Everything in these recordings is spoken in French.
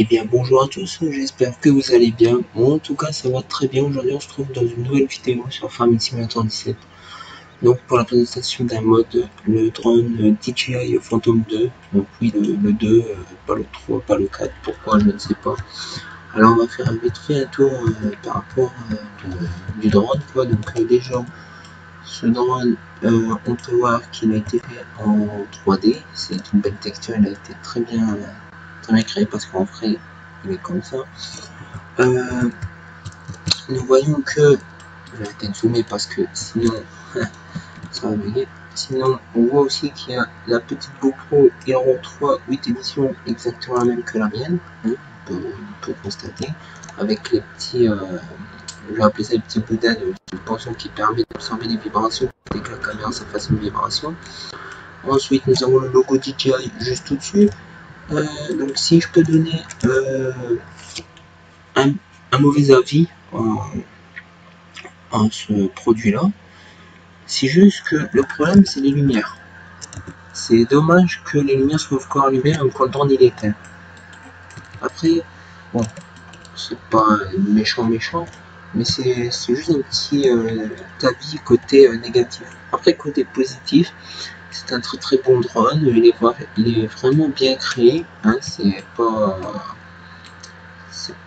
Eh bien bonjour à tous, j'espère que vous allez bien. Moi en tout cas ça va très bien. Aujourd'hui on se trouve dans une nouvelle vidéo sur Farming Simulator 17. Donc pour la présentation d'un mode, le drone DJI Phantom 2. Donc oui le 2, pas le 3, pas le 4, pourquoi je ne sais pas. Alors on va faire vite fait un tour par rapport du drone quoi. Donc déjà ce drone on peut voir qu'il a été fait en 3D. C'est une belle texture, il a été très bien créé parce qu'en vrai il est comme ça. Nous voyons que, je vais peut-être zoomer parce que sinon ça va bugger. Sinon on voit aussi qu'il y a la petite GoPro Hero 3 8 éditions, exactement la même que la mienne, hein, on peut constater, avec les petits, je vais appeler ça les petits boudins de tension qui permet d'absorber les vibrations dès que la caméra ça fasse une vibration. Ensuite nous avons le logo DJI juste au-dessus. Donc si je peux donner un mauvais avis en ce produit là, c'est juste que le problème c'est les lumières. C'est dommage que les lumières soient encore allumées même quand le drone il est éteint. Après, bon, c'est pas méchant, mais c'est juste un petit avis côté négatif. Après, côté positif, c'est un très bon drone, il est vraiment bien créé, hein, c'est pas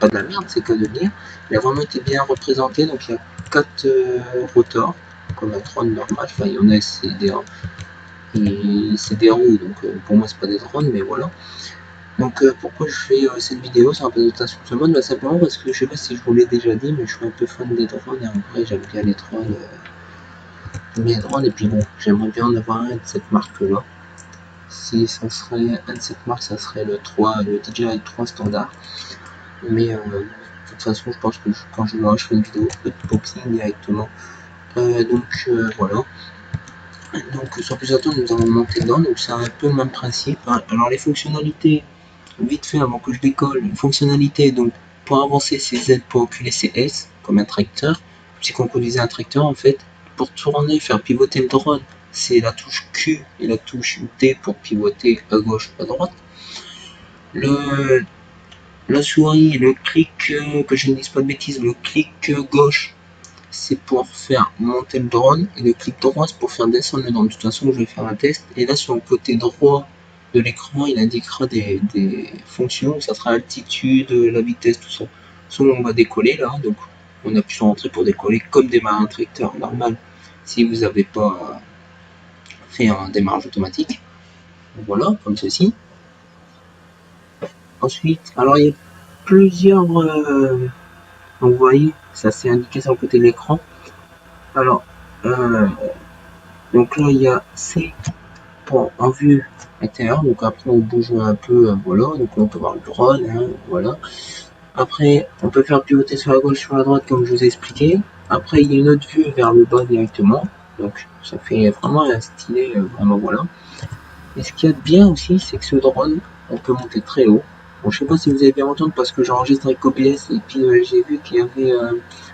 de la merde, c'est qu'à de dire. Il a vraiment été bien représenté, donc il y a 4 rotors, comme un drone normal, enfin il y en a c'est des roues, donc pour moi c'est pas des drones, mais voilà. Donc pourquoi je fais cette vidéo sur la présentation de ce mode, bah, simplement parce que je sais pas si je vous l'ai déjà dit, mais je suis un peu fan des drones, et en vrai j'aime bien les drones, et puis bon, j'aimerais bien en avoir un de cette marque là. Si ça serait un de cette marque, ça serait le DJI 3 standard. Mais de toute façon, je pense que quand je l'aurai, je ferai une vidéo de boxing directement. Voilà. Donc sans plus attendre, nous allons monter dedans. Donc c'est un peu le même principe. Alors les fonctionnalités, vite fait avant que je décolle, une fonctionnalité, donc pour avancer c'est Z, pour reculer c'est S, comme un tracteur. Si on conduisait un tracteur en fait, pour tourner, faire pivoter le drone, c'est la touche Q et la touche D pour pivoter à gauche, à droite. La souris, le clic, que je ne dise pas de bêtises, le clic gauche, c'est pour faire monter le drone, et le clic droit, c'est pour faire descendre le drone. De toute façon, je vais faire un test, et là, sur le côté droit de l'écran, il indiquera des fonctions, ça sera l'altitude, la vitesse, tout ça. Soit on va décoller, là, donc on appuie sur entrée pour décoller, comme démarrer un tracteur normal, si vous n'avez pas fait un démarrage automatique. Voilà, comme ceci. Ensuite, alors il y a plusieurs, donc vous voyez, ça c'est indiqué sur le côté de l'écran. Alors, donc là il y a C pour en vue intérieure, donc après on bouge un peu, voilà, donc on peut voir le drone, hein, voilà. Après, on peut faire pivoter sur la gauche, sur la droite, comme je vous ai expliqué. Après, il y a une autre vue vers le bas directement, donc ça fait vraiment un stylé, vraiment voilà. Et ce qu'il y a de bien aussi, c'est que ce drone, on peut monter très haut. Bon, je sais pas si vous avez bien entendu parce que j'enregistre avec OBS et puis j'ai vu qu'il y avait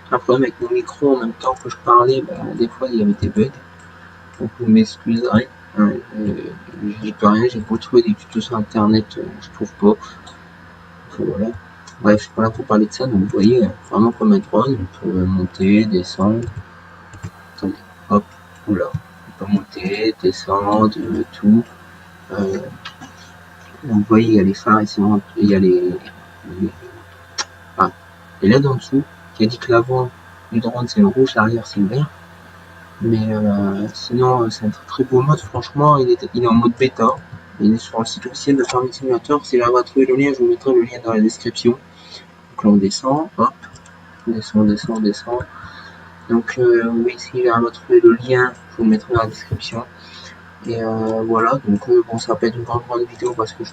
un problème avec mon micro en même temps que je parlais. Bah, des fois, il y avait des bugs. Donc, vous m'excuserez. Hein, je dis pas rien, j'ai beau trouver des tutos sur internet, je trouve pas. Donc, voilà. Bref, je suis pas là pour parler de ça. Donc, vous voyez, vraiment comme un drone, on peut monter, descendre. Attendez, hop, oula. On peut monter, descendre, tout. Vous voyez, il y a les phares ici, il y a ah, et là d'en dessous, qui a dit que l'avant du drone c'est le rouge, l'arrière c'est le vert. Mais sinon, c'est un très beau mode, franchement, il est en mode bêta. Il est sur le site officiel de Farming Simulator. Si j'arrive à trouver le lien, je vous mettrai le lien dans la description. Donc là, on descend, hop, descend. Donc, oui, si j'arrive à trouver le lien, je vous le mettrai dans la description. Et voilà, donc bon, ça va pas être une grande vidéo parce que je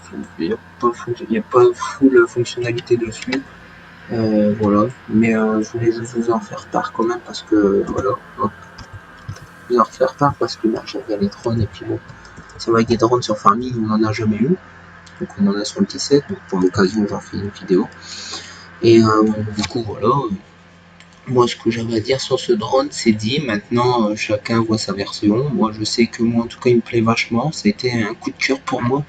trouve qu'il n'y a pas full fonctionnalité dessus. Voilà, mais je voulais juste vous en faire part quand même parce que voilà, hop, vous en faire part parce que bah, j'aime bien les drones et puis bon, c'est vrai que des drones sur Farming on n'en a jamais eu, donc on en a sur le 17, donc pour l'occasion j'en fais une vidéo. Et du coup voilà, moi ce que j'avais à dire sur ce drone c'est dit, maintenant chacun voit sa version. Moi je sais que moi en tout cas il me plaît vachement, c'était un coup de cœur pour moi.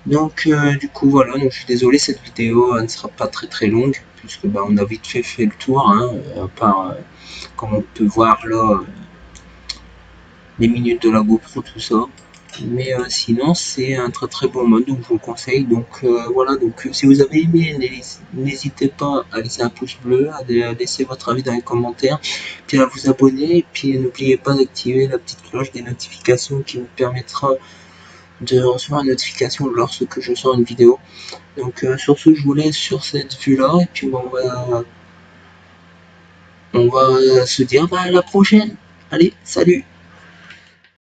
Donc du coup voilà, donc je suis désolé, cette vidéo elle ne sera pas très longue, puisque bah, on a vite fait le tour, hein, à part comme on peut voir là, les minutes de la GoPro, tout ça. Mais sinon c'est un très bon mode, donc je vous le conseille. Donc voilà, donc si vous avez aimé, n'hésitez pas à laisser un pouce bleu, à laisser votre avis dans les commentaires, puis à vous abonner, et puis n'oubliez pas d'activer la petite cloche des notifications qui vous permettra de recevoir une notification lorsque je sors une vidéo. Donc sur ce, je vous laisse sur cette vue-là, et puis on va se dire bah, à la prochaine. Allez, salut!